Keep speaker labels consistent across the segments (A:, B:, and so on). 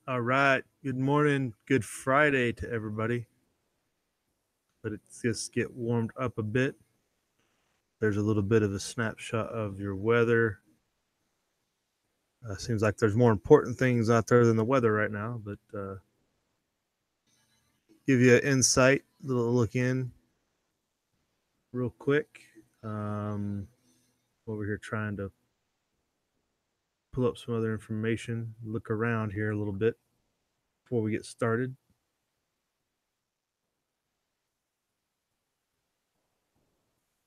A: All right. Good morning. Good Friday to everybody. But it's just get warmed up a bit. There's a little bit of a snapshot of your weather. Seems like there's more important things out there than the weather right now, but give you an insight, a little look in real quick. Over here trying to pull up some other information, look around here a little bit before we get started.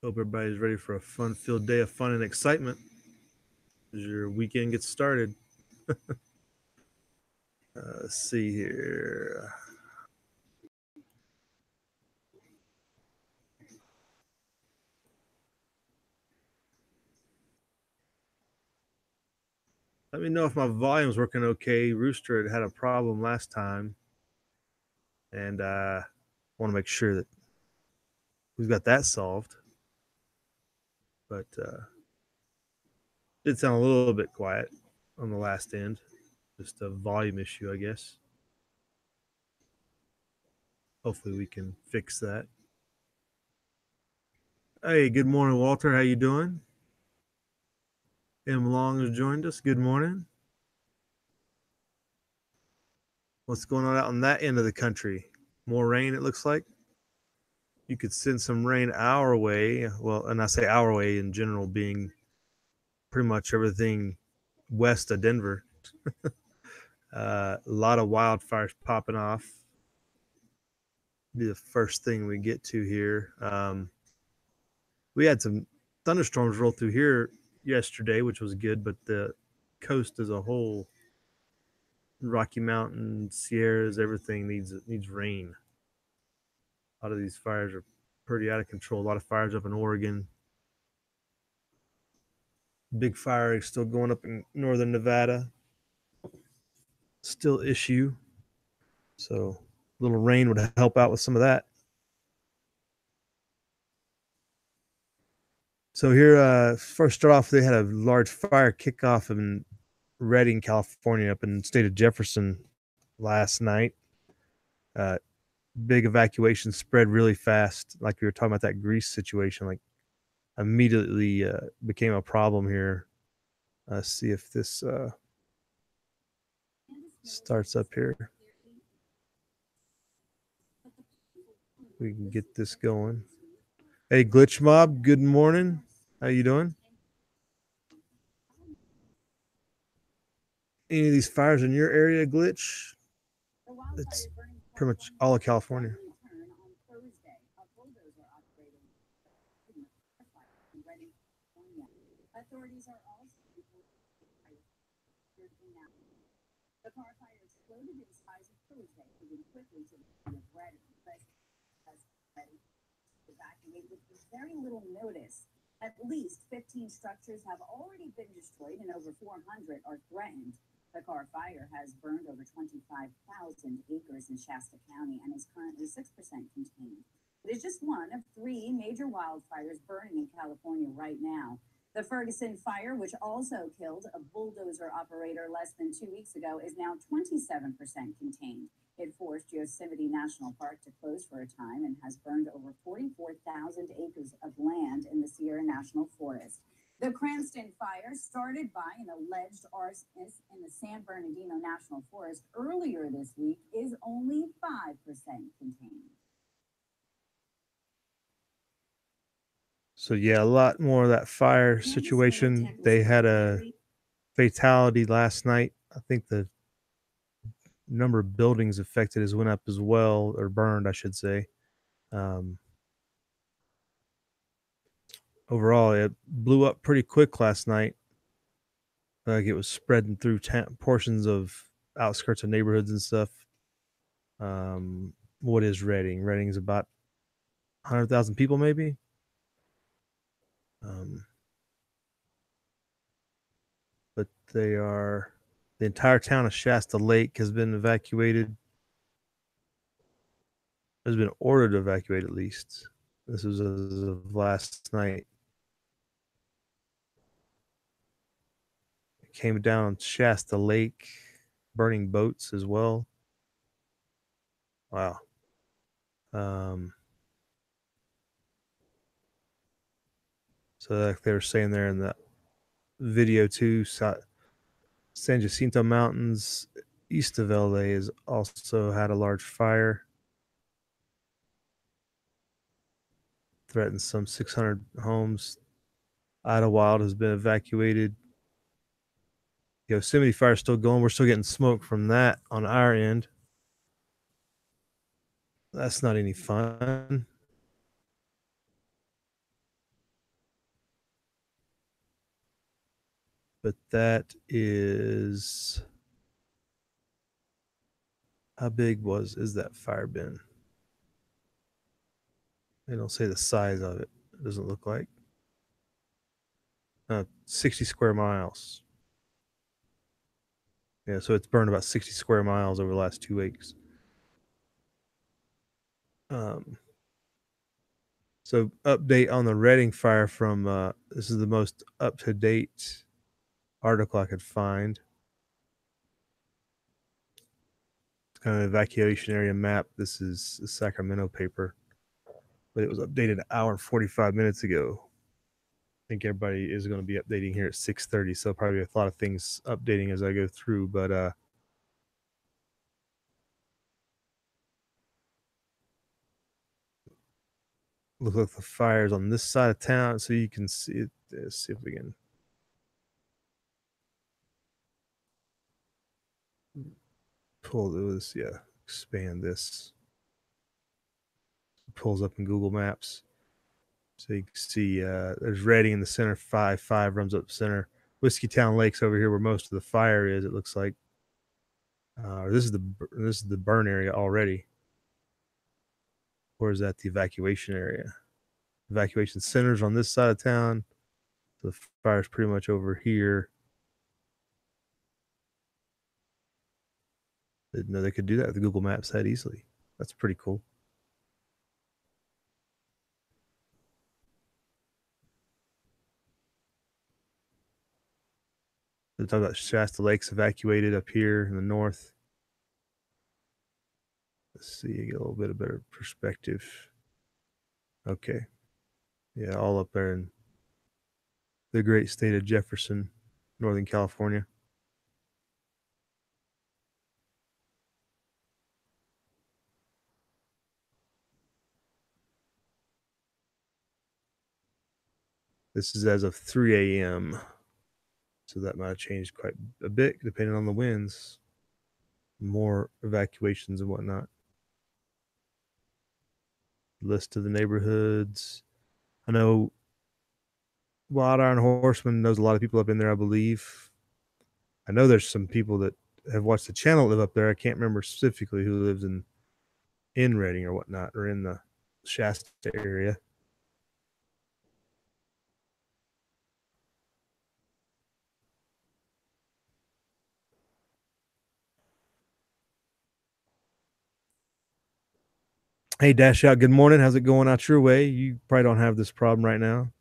A: Hope everybody's ready for a fun-filled day of fun and excitement as your weekend gets started. Let's see here. Let me know if my volume's working okay. Rooster had a problem last time, and I want to make sure that we've got that solved. But did sound a little bit quiet on the last end. Just a volume issue, I guess. Hopefully we can fix that. Hey, good morning, Walter. How you doing? M. Long has joined us. Good morning. What's going on out on that end of the country? More rain, it looks like. You could send some rain our way. Well, and I say our way in general, being pretty much everything west of Denver. A lot of wildfires popping off. Be the first thing we get to here. We had some thunderstorms roll through here yesterday, which was good, but the coast as a whole, Rocky Mountains, Sierras, everything needs rain. A lot of these fires are pretty out of control. A lot of fires up in Oregon. Big fire is still going up in northern Nevada. Still issue. So a little rain would help out with some of that. So here, first start off, they had a large fire kickoff in Redding, California, up in the state of Jefferson last night. Big evacuation spread really fast, like we were talking about that Greece situation. Like immediately became a problem here. Let's see if this starts up here. We can get this going. Hey, Glitch Mob, good morning. How you doing? Any of these fires in your area, Glitch? It's pretty much all of California. Authorities are also the car fire exploded in skies of Thursday, moving quickly to the city of Redding. Has ready to evacuate with very little notice. At least 15 structures have already been destroyed and over 400 are threatened. The Carr Fire has burned over 25,000 acres in Shasta County and is currently 6% contained. It is just one of 3 major wildfires burning in California right now. The Ferguson fire, which also killed a bulldozer operator less than 2 weeks ago, is now 27% contained. It forced Yosemite National Park to close for a time and has burned over 44,000 acres of land in the Sierra National Forest. The Cranston fire, started by an alleged arsonist in the San Bernardino National Forest earlier this week, is only 5% contained. So yeah, a lot more of that fire situation. They had a fatality last night. I think the number of buildings affected has went up as well, or burned, I should say. Overall, it blew up pretty quick last night. Like it was spreading through portions of outskirts of neighborhoods and stuff. What is Redding? Redding's about 100,000 people, maybe. But the entire town of Shasta Lake has been evacuated. Has been ordered to evacuate, at least. This was as of last night. It came down on Shasta Lake.
B: burning boats as well. Wow. Um, so like they were saying there in the video too, San Jacinto Mountains east of LA has also had a large fire. Threatened some 600 homes. Idlewild has been evacuated. Yosemite fire is still going. We're still getting smoke from that on our end. That's not any fun. But that is, how big is that fire been? They don't say the size of it. It doesn't look like. 60 square miles. Yeah, so it's burned about 60 square miles over the last 2 weeks. So update on the Redding fire from this is the most up to date article I could find. It's kind of an evacuation area map. This is a Sacramento paper, but it was updated an hour and 45 minutes ago. I think everybody is going to be updating here at 6:30, so probably a lot of things updating as I go through. But look like the fires on this side of town, so you can see it. Let's see if we can pull this. Yeah, expand this. It pulls up in Google Maps, so you can see there's Redding in the center. 5 runs up center. Whiskey Town Lake's over here where most of the fire is. It looks like. This is the burn area already. Or is that the evacuation area? Evacuation centers on this side of town. So the fire's pretty much over here. Didn't know they could do that with the Google Maps that easily. That's pretty cool. They talk about Shasta Lake's evacuated up here in the north. Let's see, get a little bit of better perspective. Okay. Yeah, all up there in the great state of Jefferson, Northern California. This is as of 3 a.m. So that might have changed quite a bit depending on the winds. More evacuations and whatnot. List of the neighborhoods. I know Wild Iron Horseman knows a lot of people up in there, I believe. I know there's some people that have watched the channel live up there. I can't remember specifically who lives in Redding or whatnot, or in the Shasta area. Hey, Dash Out, good morning. How's it going out your way? You probably don't have this problem right now,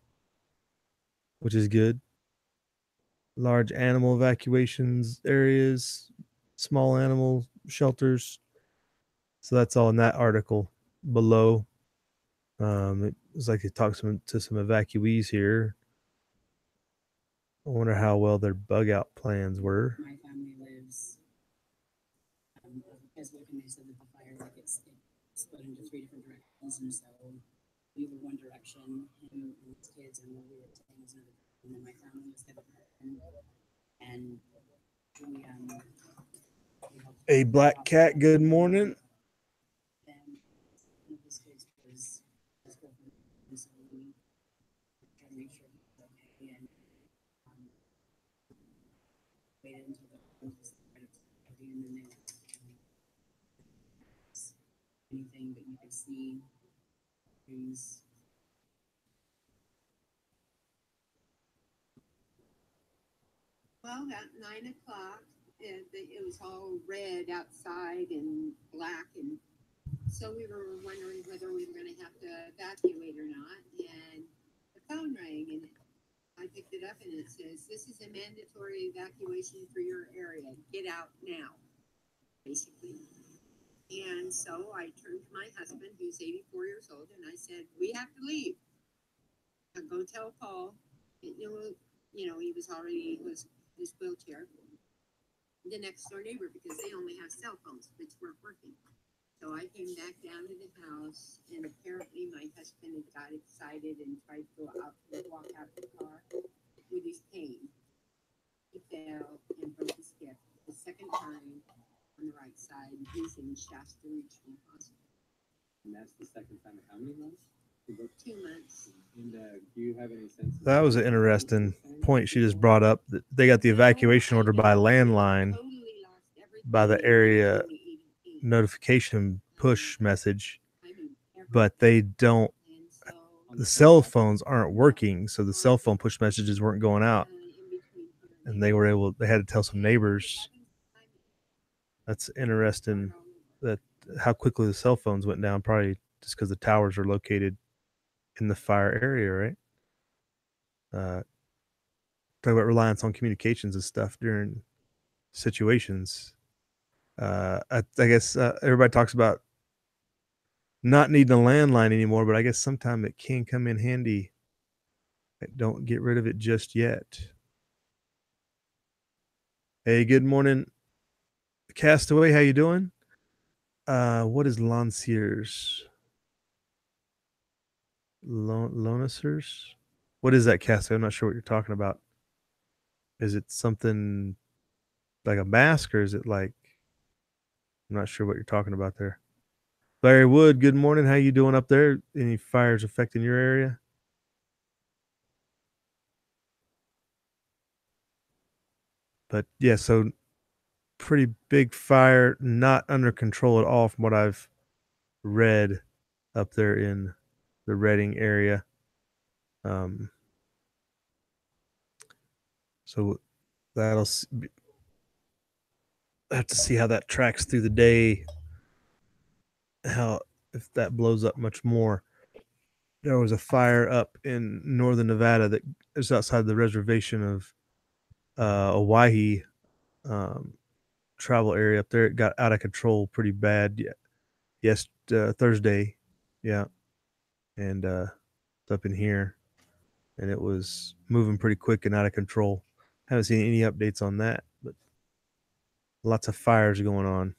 B: which is good. Large animal evacuations areas, small animal shelters. So that's all in that article below. It was like they talked to some evacuees here. I wonder how well their bug out plans were.
A: My family lives as well, and they said that the fire like it split into 3 different directions, and so we were one direction, and his kids, and we were staying was another, and then my family was the other direction, and
B: A black cat, good morning.
A: then one of his kids was his girlfriend, and so we tried to make sure he was okay, and waited until the was right up to the, and then they anything, but you could see trees.
C: Well, at 9 o'clock, it was all red outside and black, and so we were wondering whether we were going to have to evacuate or not. And the phone rang, and I I picked it up and it says, "This is a mandatory evacuation for your area. Get out now," basically. And so I turned to my husband, who's 84 years old, and I said, "We have to leave. I'll go tell Paul." He was already was his wheelchair. The next door neighbor, because they only have cell phones, which weren't working. So I came back down to the house, and apparently my husband had got excited and tried to walk out the car with his cane. He fell and broke his hip the second time on the right side. He's in Shasta Regional Hospital.
D: And that's the second time in how many months?
C: 2 months.
D: And do you have any sense?
B: That was an interesting point she just brought up. That they got the evacuation order by landline, by the area notification push message, but they don't. The cell phones aren't working, so the cell phone push messages weren't going out, and they had to tell some neighbors. That's interesting. That how quickly the cell phones went down, probably just because the towers are located in the fire area, right? Talk about reliance on communications and stuff during situations. I guess everybody talks about not needing a landline anymore, but I guess sometime it can come in handy. Don't get rid of it just yet. Hey, good morning, Castaway. How you doing? What is Lanciers? Lonisers? What is that, Castaway? I'm not sure what you're talking about. Is it something like a mask, or is it like, I'm not sure what you're talking about there. Larry Wood, good morning. How you doing up there? Any fires affecting your area? But yeah, so pretty big fire, not under control at all from what I've read up there in the Reading area. So that'll I have to see how that tracks through the day. How if that blows up much more. There was a fire up in northern Nevada that is outside the reservation of Owyhee travel area up there. It got out of control pretty bad. Yes, Thursday, yeah, and it's up in here, and it was moving pretty quick and out of control. Haven't seen any updates on that, but lots of fires going on.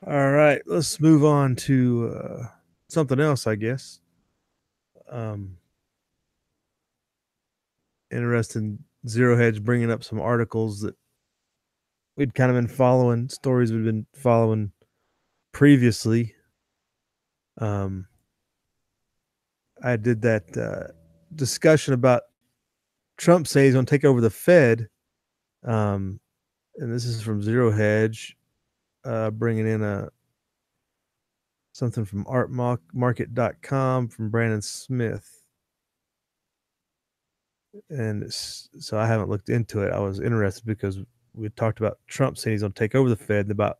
B: All right, let's move on to something else, I guess. Interesting. Zero Hedge bringing up some articles that we'd kind of been following, stories we'd been following previously. I did that discussion about Trump saying he's going to take over the Fed. And this is from Zero Hedge, bringing in something from artmarket.com from Brandon Smith. And so I haven't looked into it. I was interested because we talked about Trump saying he's going to take over the Fed, and about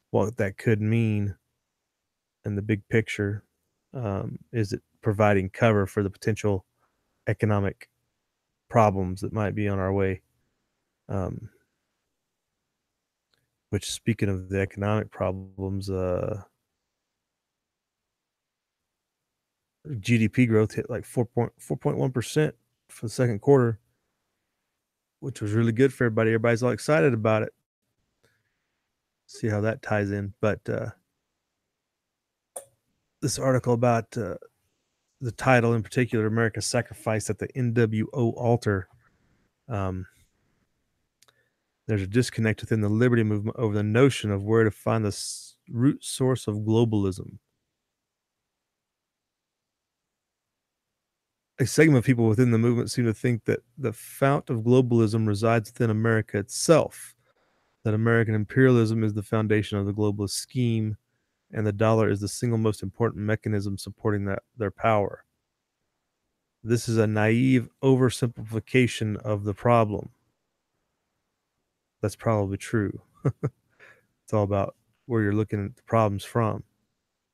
B: what that could mean in the big picture. Is it providing cover for the potential economic problems that might be on our way? Which, speaking of the economic problems, GDP growth hit like 4.1% for the second quarter, which was really good for everybody. Everybody's all excited about it. See how that ties in. But this article about the title in particular, America's Sacrifice at the NWO Altar. There's a disconnect within the liberty movement over the notion of where to find the root source of globalism. A segment of people within the movement seem to think that the fount of globalism resides within America itself, that American imperialism is the foundation of the globalist scheme, and the dollar is the single most important mechanism supporting their power. This is a naive oversimplification of the problem. That's probably true. It's all about where you're looking at the problems from.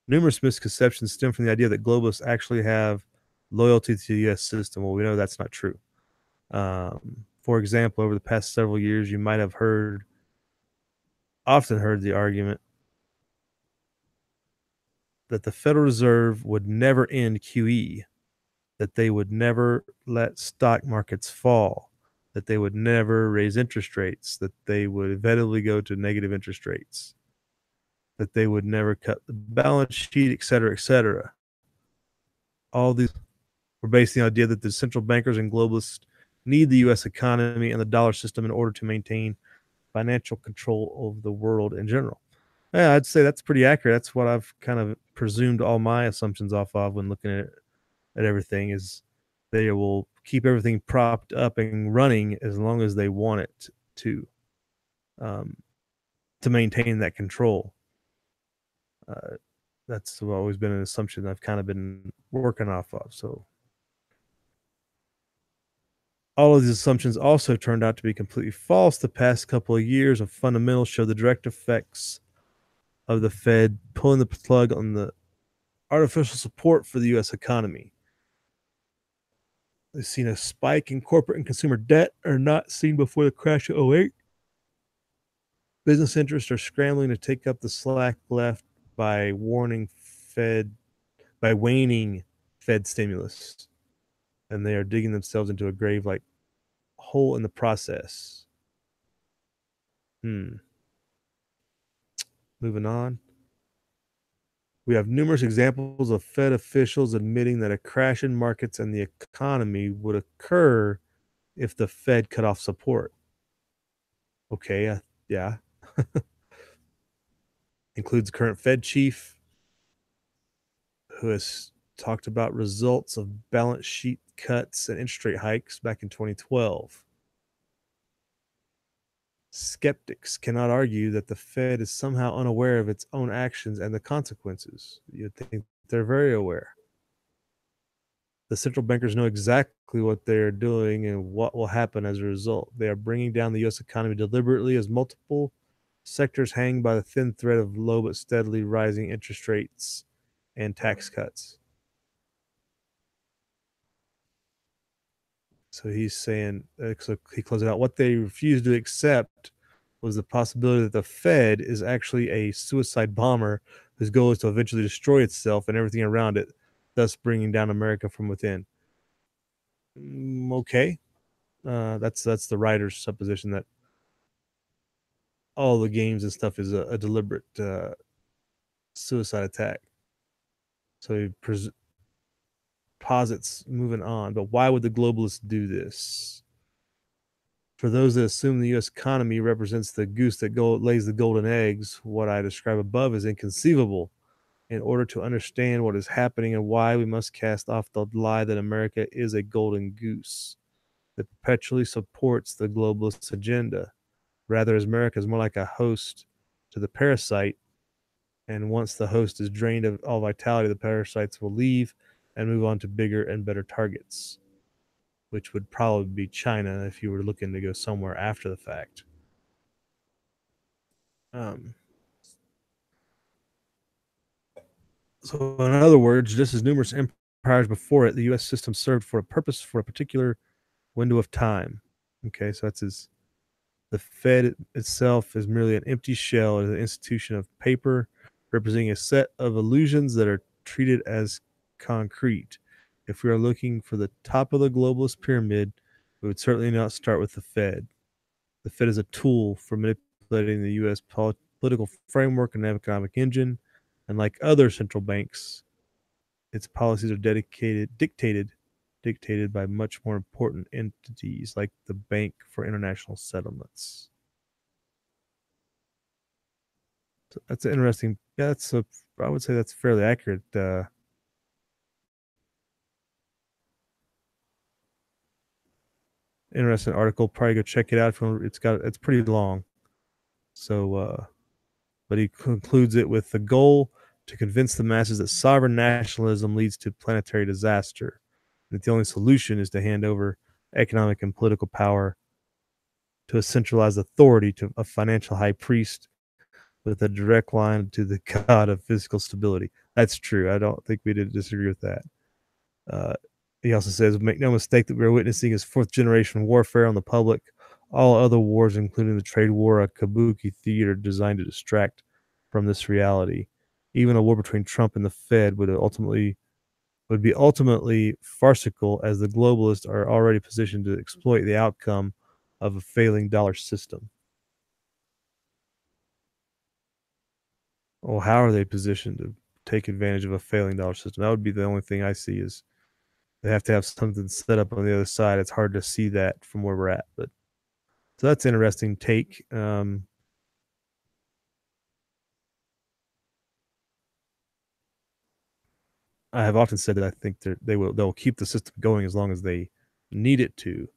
B: Numerous misconceptions stem from the idea that globalists actually have loyalty to the U.S. system. Well, we know that's not true. For example, over the past several years, you might have often heard the argument that the Federal Reserve would never end QE, that they would never let stock markets fall, that they would never raise interest rates, that they would inevitably go to negative interest rates, that they would never cut the balance sheet, et cetera, et cetera. All these were based on the idea that the central bankers and globalists need the U.S. economy and the dollar system in order to maintain financial control over the world in general. Yeah, I'd say that's pretty accurate. That's what I've kind of presumed all my assumptions off of when looking at everything, is they will keep everything propped up and running as long as they want it to maintain that control. That's always been an assumption I've kind of been working off of. So all of these assumptions also turned out to be completely false. The past couple of years of fundamentals show the direct effects of the Fed pulling the plug on the artificial support for the U.S. economy. They've seen a spike in corporate and consumer debt are not seen before the crash of 2008. Business interests are scrambling to take up the slack left by waning Fed stimulus, and they are digging themselves into a grave-like hole in the process. Moving on. We have numerous examples of Fed officials admitting that a crash in markets and the economy would occur if the Fed cut off support. Okay, yeah. Includes current Fed chief, who has talked about results of balance sheet cuts and interest rate hikes back in 2012. Skeptics cannot argue that the Fed is somehow unaware of its own actions and the consequences. You'd think they're very aware. The central bankers know exactly what they're doing and what will happen as a result. They are bringing down the U.S. economy deliberately as multiple sectors hang by the thin thread of low but steadily rising interest rates and tax cuts. So he's saying, so he closes out, what they refused to accept was the possibility that the Fed is actually a suicide bomber whose goal is to eventually destroy itself and everything around it, thus bringing down America from within. Okay. That's the writer's supposition that all the games and stuff is a deliberate suicide attack. So he posits moving on, but why would the globalists do this? For those that assume the U.S. economy represents the goose that lays the golden eggs, what I describe above is inconceivable. In order to understand what is happening and why, we must cast off the lie that America is a golden goose that perpetually supports the globalist agenda. Rather, as America is more like a host to the parasite, and once the host is drained of all vitality, the parasites will leave and move on to bigger and better targets, which would probably be China if you were looking to go somewhere after the fact. So, in other words, just as numerous empires before it, the U.S. system served for a purpose for a particular window of time. Okay, so the Fed itself is merely an empty shell as an institution of paper representing a set of illusions that are treated as concrete. If we are looking for the top of the globalist pyramid, we would certainly not start with the Fed. The Fed is a tool for manipulating the U.S. political framework and economic engine, and like other central banks, its policies are dictated by much more important entities like the Bank for International Settlements. So that's interesting. Yeah, I would say that's fairly accurate. Interesting article. Probably go check it out. It's pretty long. So, but he concludes it with the goal to convince the masses that sovereign nationalism leads to planetary disaster. that the only solution is to hand over economic and political power to a centralized authority, to a financial high priest with a direct line to the god of physical stability. That's true. I don't think we did disagree with that. He also says, make no mistake that we are witnessing is fourth generation warfare on the public. All other wars, including the trade war, a kabuki theater designed to distract from this reality. Even a war between Trump and the Fed would be ultimately farcical, as the globalists are already positioned to exploit the outcome of a failing dollar system. Well, how are they positioned to take advantage of a failing dollar system? That would be the only thing I see, is they have to have something set up on the other side. It's hard to see that from where we're at, but so that's an interesting take. I have often said that I think they'll keep the system going as long as they need it to,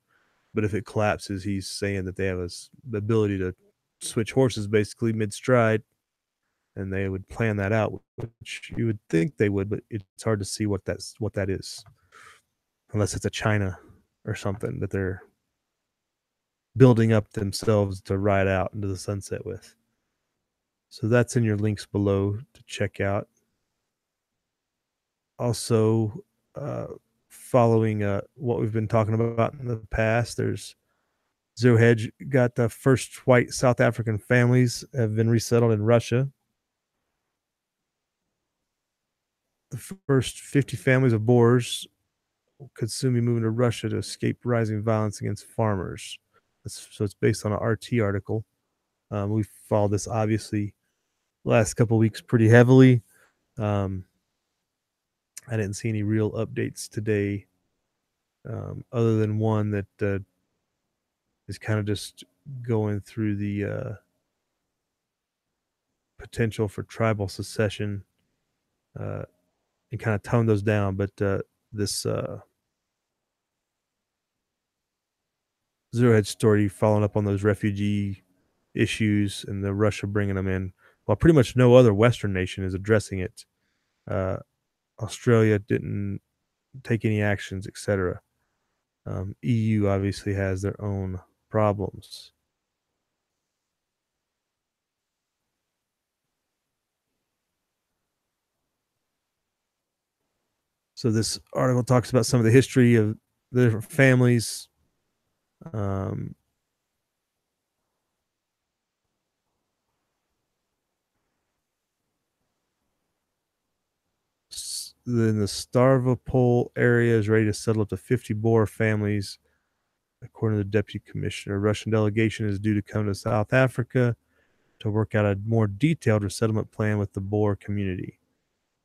B: but if it collapses, he's saying that they have the ability to switch horses basically mid stride, and they would plan that out, which you would think they would, but it's hard to see what that is, unless it's a China or something that they're building up themselves to ride out into the sunset with. So that's in your links below to check out. Also, following what we've been talking about in the past, there's Zero Hedge got the first white South African families have been resettled in Russia. The first 50 families of Boers could soon be moving to Russia to escape rising violence against farmers. So it's based on an RT article. We followed this obviously last couple of weeks pretty heavily. I didn't see any real updates today, other than one that is kind of just going through the potential for tribal secession, and kind of tone those down. But this Zero Hedge story, following up on those refugee issues and the Russia bringing them in, while pretty much no other Western nation is addressing it. Australia didn't take any actions, etc. EU obviously has their own problems. So this article talks about some of the history of the different families. Then the Stavropol area is ready to settle up to 50 Boer families, according to the deputy commissioner. A Russian delegation is due to come to South Africa to work out a more detailed resettlement plan with the Boer community.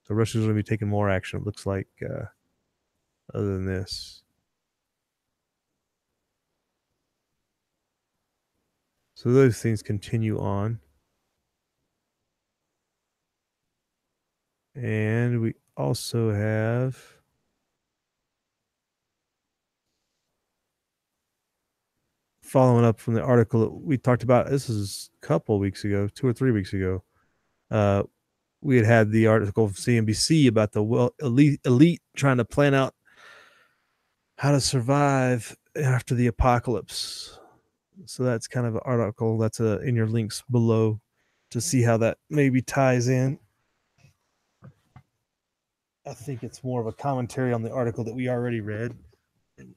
B: So Russia's going to be taking more action, it looks like, other than this. So those things continue on. And we also have following up from the article that we talked about. This is a couple weeks ago, 2 or 3 weeks ago. We had the article from CNBC about the elite trying to plan out how to survive after the apocalypse. So that's kind of an article that's in your links below to see how that maybe ties in. I think it's more of a commentary on the article that we already read. And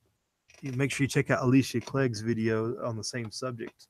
B: you make sure you check out Alicia Clegg's video on the same subject.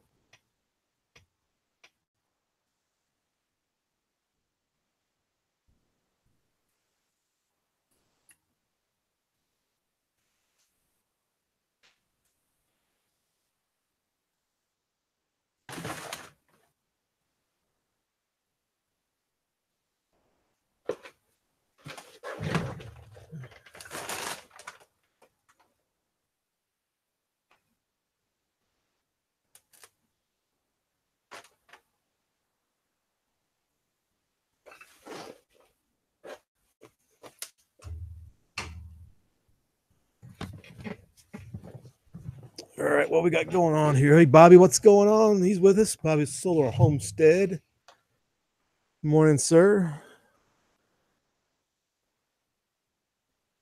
B: All right, what we got going on here? Hey, Bobby, what's going on? He's with us. Bobby's Solar Homestead. Morning, sir.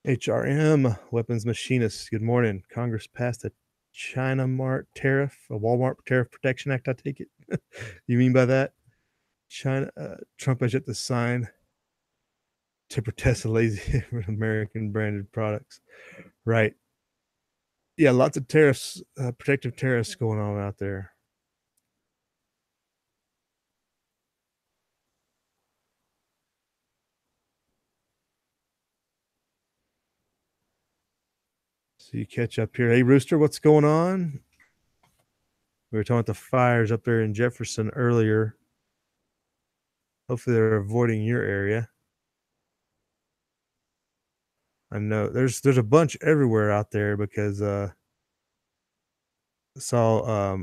B: HRM, weapons machinist. Good morning. Congress passed a China Mart tariff, a Walmart Tariff Protection Act, I take it. You mean by that? China, Trump has yet to sign to protest the lazy American branded products. Right. Yeah, lots of tariffs, protective tariffs going on out there. So you catch up here. Hey, Rooster, what's going on? We were talking about the fires up there in Jefferson earlier. Hopefully they're avoiding your area. I know there's a bunch everywhere out there because saw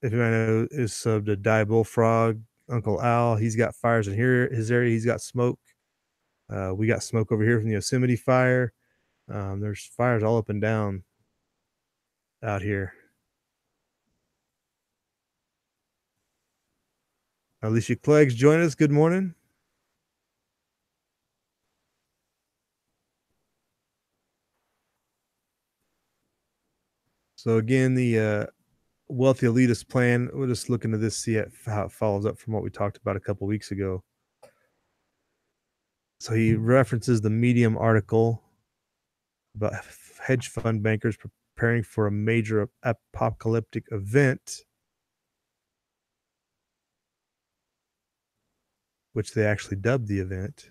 B: if you know is the Die Bullfrog, Uncle Al, he's got fires in here, his area, he's got smoke. We got smoke over here from the Yosemite fire. There's fires all up and down out here. Alicia Cleggs join us. Good morning. So again, the wealthy elitist plan. We're just looking at this, see how it follows up from what we talked about a couple weeks ago. So he references the Medium article about hedge fund bankers preparing for a major apocalyptic event, which they actually dubbed the event.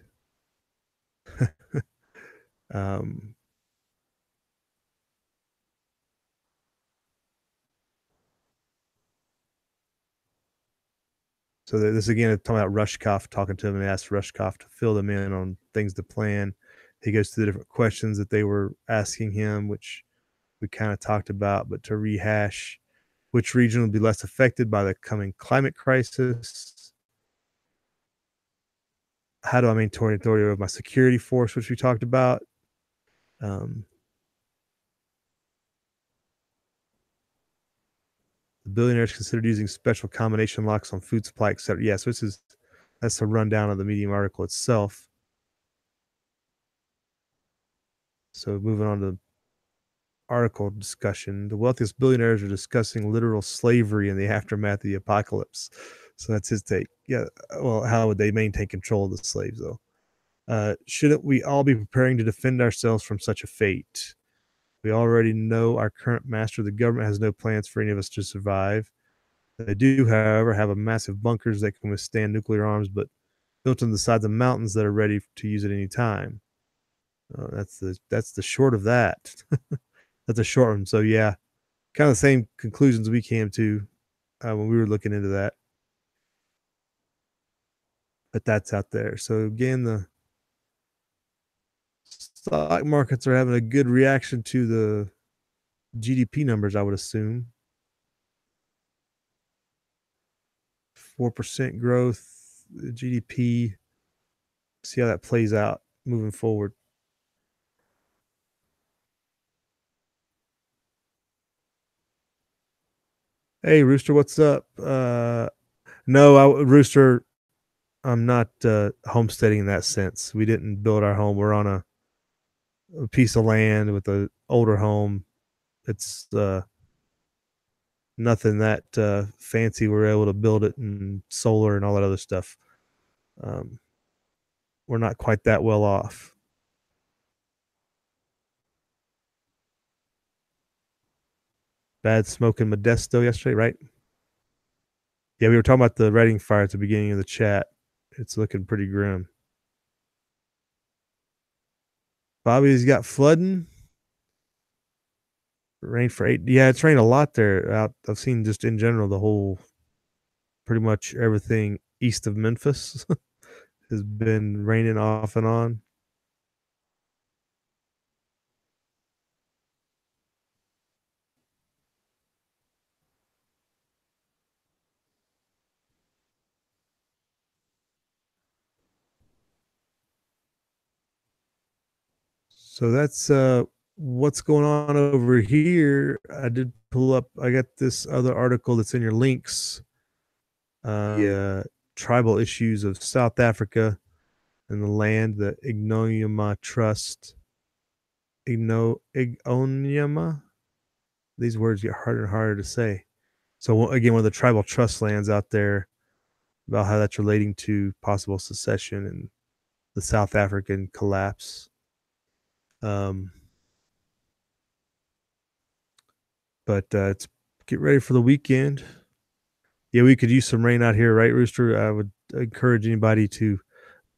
B: So this again is talking about Rushkoff, talking to him, and asked Rushkoff to fill them in on things to plan. He goes through the different questions that they were asking him, which we kind of talked about, but to rehash, which region will be less affected by the coming climate crisis? How do I maintain authority over my security force, which we talked about? The billionaires considered using special combination locks on food supply, etc. Yeah, so that's a rundown of the Medium article itself. So moving on to article discussion, the wealthiest billionaires are discussing literal slavery in the aftermath of the apocalypse. So that's his take. Yeah, well, how would they maintain control of the slaves, though? Shouldn't we all be preparing to defend ourselves from such a fate? We already know our current master of the government has no plans for any of us to survive. They do, however, have a massive bunkers that can withstand nuclear arms, but built on the sides of mountains that are ready to use at any time. That's the short of that. That's a short one. So yeah, kind of the same conclusions we came to when we were looking into that. But that's out there. So again, the stock markets are having a good reaction to the GDP numbers, I would assume. 4% growth, GDP. See how that plays out moving forward. Hey, Rooster, what's up? No, Rooster, I'm not homesteading in that sense. We didn't build our home. We're on a piece of land with an older home. It's nothing that fancy. We're able to build it and solar and all that other stuff. We're not quite that well off. Bad smoke in Modesto yesterday, right? Yeah, we were talking about the Reading fire at the beginning of the chat. It's looking pretty grim. Bobby's got flooding. Rain for 8. Yeah, it's rained a lot there. I've seen just in general the whole, pretty much everything east of Memphis has been raining off and on. So that's what's going on over here. I did pull up, I got this other article that's in your links. The tribal issues of South Africa and the land, the Ignonyama Trust. Igonyama. These words get harder and harder to say. So again, one of the tribal trust lands out there, about how that's relating to possible secession and the South African collapse. But it's get ready for the weekend. Yeah, we could use some rain out here, right, Rooster? I would encourage anybody to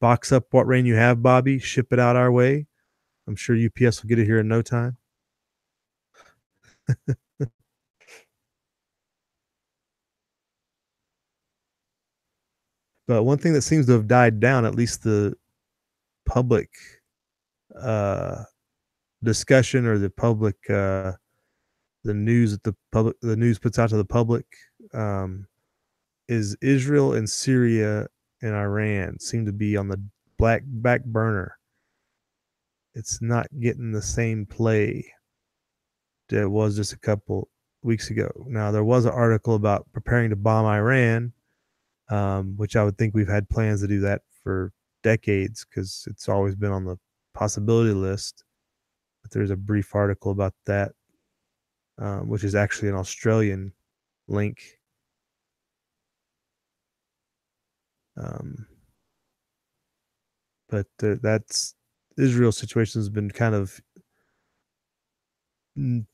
B: box up what rain you have, Bobby, ship it out our way. I'm sure UPS will get it here in no time. But one thing that seems to have died down, at least the public discussion or the public the news that the news puts out to the public, is Israel and Syria and Iran seem to be on the back burner. It's not getting the same play that it was just a couple weeks ago. Now, there was an article about preparing to bomb Iran, which I would think we've had plans to do that for decades because it's always been on the possibility list. But there's a brief article about that, which is actually an Australian link. But that's Israel's situation has been kind of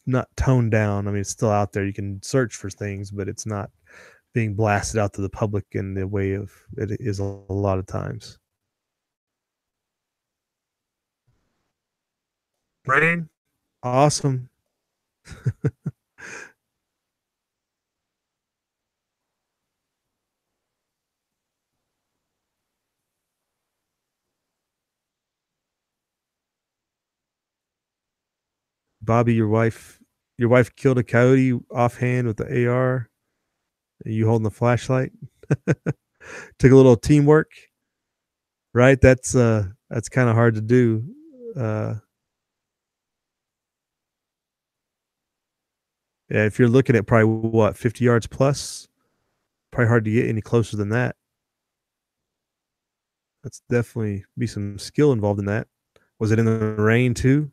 B: not toned down. I mean, it's still out there. You can search for things, but it's not being blasted out to the public in the way of it is a lot of times. Rain, awesome. Bobby, your wife killed a coyote offhand with the AR. You holding the flashlight? Took a little teamwork, right? That's kind of hard to do. Yeah, if you're looking at probably 50 yards plus, probably hard to get any closer than that. That's definitely be some skill involved in that. Was it in the rain too?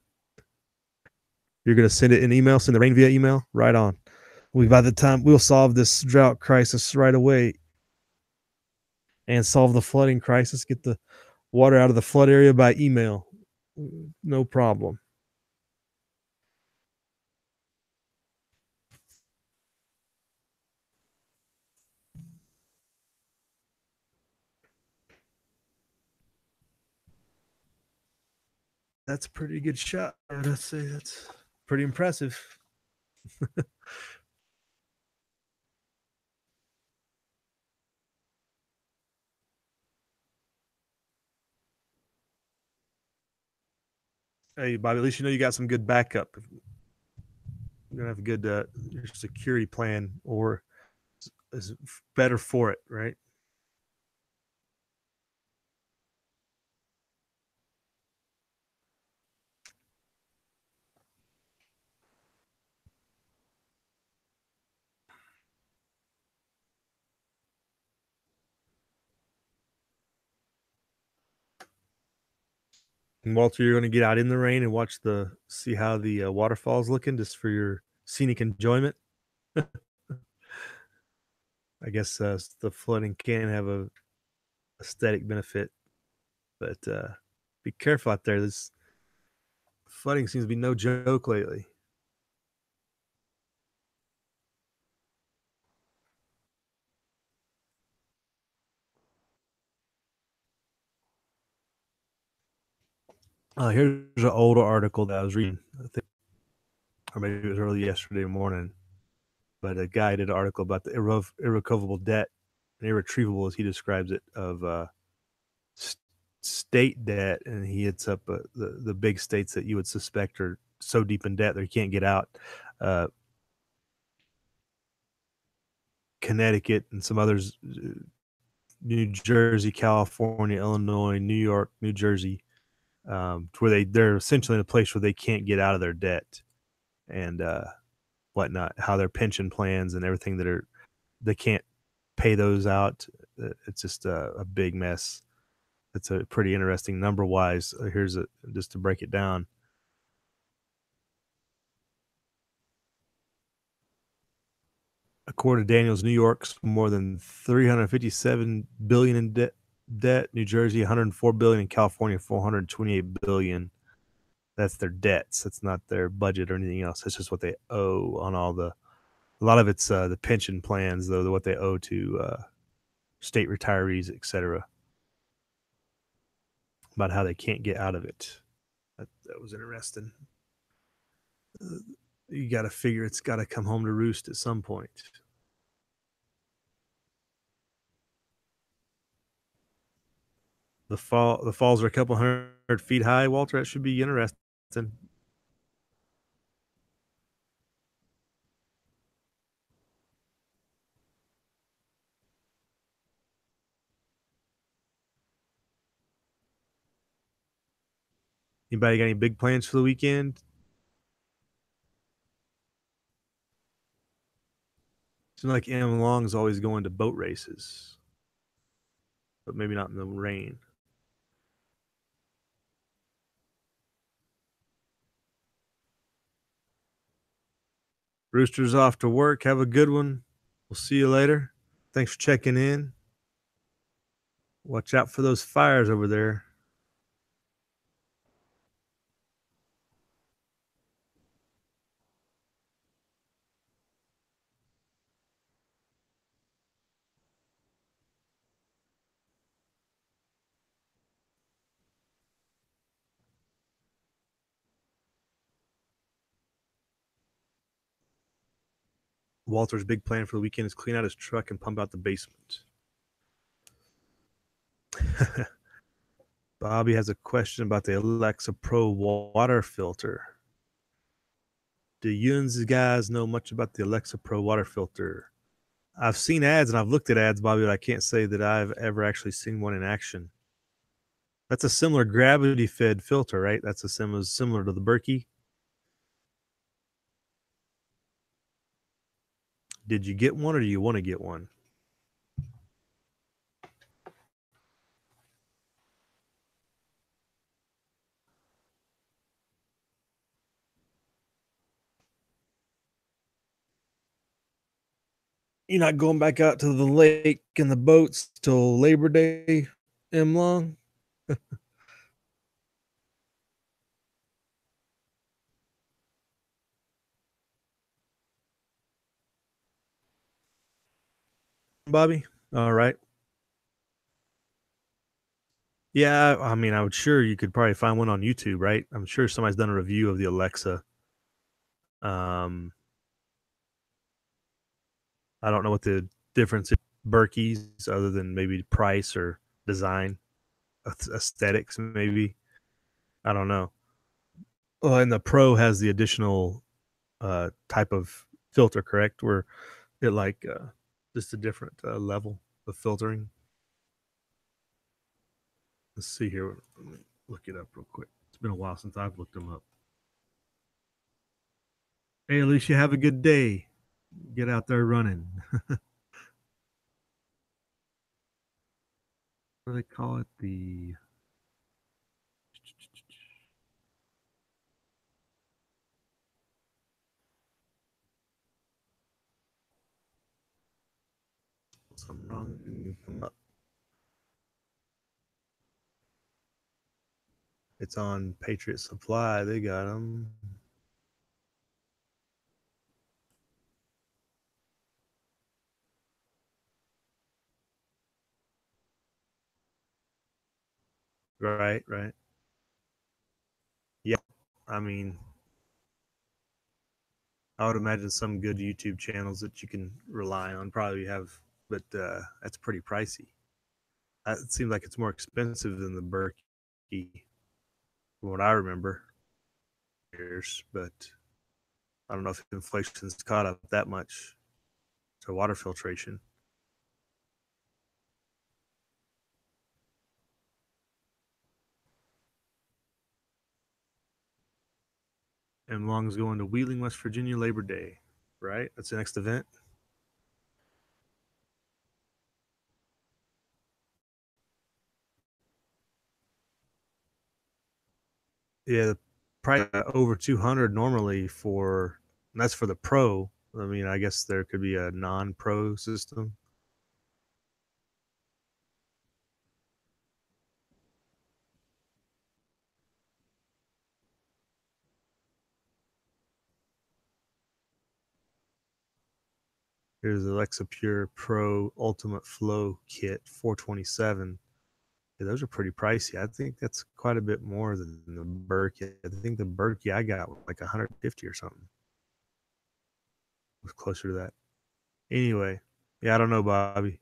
B: You're gonna send it in email, send the rain via email? Right on. By the time we'll solve this drought crisis right away and solve the flooding crisis, get the water out of the flood area by email. No problem. That's a pretty good shot. I'd say that's pretty impressive. Hey, Bobby, at least you know you got some good backup. You're gonna have a good your security plan, or is better for it, right? And Walter, you're going to get out in the rain and see how the waterfall's looking, just for your scenic enjoyment. I guess the flooding can have a aesthetic benefit, but be careful out there. This flooding seems to be no joke lately. Here's an older article that I was reading, I think, or maybe it was early yesterday morning. But a guy did an article about the irrecoverable debt, and irretrievable as he describes it, of state debt, and he hits up the big states that you would suspect are so deep in debt that you can't get out. Connecticut and some others, New Jersey, California, Illinois, New York, New Jersey, to where they're essentially in a place where they can't get out of their debt and whatnot. How their pension plans and everything they can't pay those out. It's just a big mess. It's a pretty interesting number wise. Here's just to break it down. According to Daniels, New York's more than 357 billion in debt. New Jersey 104 billion, and California 428 billion. That's their debts. That's not their budget or anything else. That's just what they owe on all the. A lot of it's the pension plans, though, what they owe to state retirees, etc. About how they can't get out of it. That was interesting. You got to figure it's got to come home to roost at some point. The falls are a couple hundred feet high, Walter. That should be interesting. Anybody got any big plans for the weekend? Seems like M. Long's always going to boat races, but maybe not in the rain. Rooster's off to work. Have a good one. We'll see you later. Thanks for checking in. Watch out for those fires over there. Walter's big plan for the weekend is clean out his truck and pump out the basement. Bobby has a question about the Alexa Pro water filter. Do you and the guys know much about the Alexa Pro water filter? I've seen ads and I've looked at ads, Bobby, but I can't say that I've ever actually seen one in action. That's a similar gravity-fed filter, right? That's similar to the Berkey. Did you get one or do you want to get one? You're not going back out to the lake and the boats till Labor Day, M. Long? Bobby? All right. Yeah, I mean, I would sure you could probably find one on YouTube, right? I'm sure somebody's done a review of the Alexa. I don't know what the difference is Berkey's other than maybe price or design, aesthetics, maybe. I don't know. Well, and the Pro has the additional type of filter, correct? Where it like just a different level of filtering. Let's see here. Let me look it up real quick. It's been a while since I've looked them up. Hey, Alicia, have a good day. Get out there running. What do they call it? The something wrong. It's on Patriot Supply. They got them. Right. Yeah. I mean, I would imagine some good YouTube channels that you can rely on probably have, but that's pretty pricey. It seems like it's more expensive than the Berkey, from what I remember. But I don't know if inflation's caught up that much to water filtration. And Long's going to Wheeling, West Virginia, Labor Day, right? That's the next event. Yeah, the price over 200 normally that's for the Pro. I mean, I guess there could be a non-pro system. Here's Alexa Pure Pro Ultimate Flow Kit 427. Yeah, those are pretty pricey. I think that's quite a bit more than the Berkey. I think the Berkey I got was like 150 or something. It was closer to that. Anyway, yeah, I don't know, Bobby.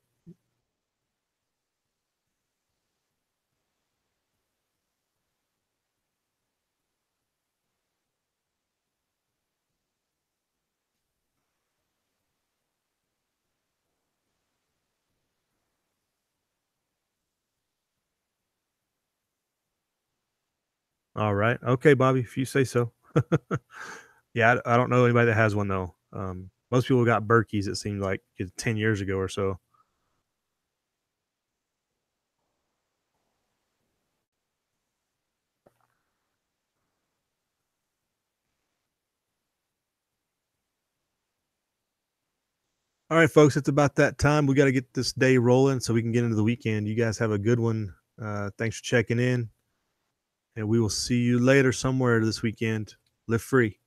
B: All right. Okay, Bobby, if you say so. Yeah, I don't know anybody that has one though. Most people got Berkeys, it seemed like 10 years ago or so. All right, folks, it's about that time. We got to get this day rolling so we can get into the weekend. You guys have a good one. Thanks for checking in, and we will see you later somewhere this weekend. Live free.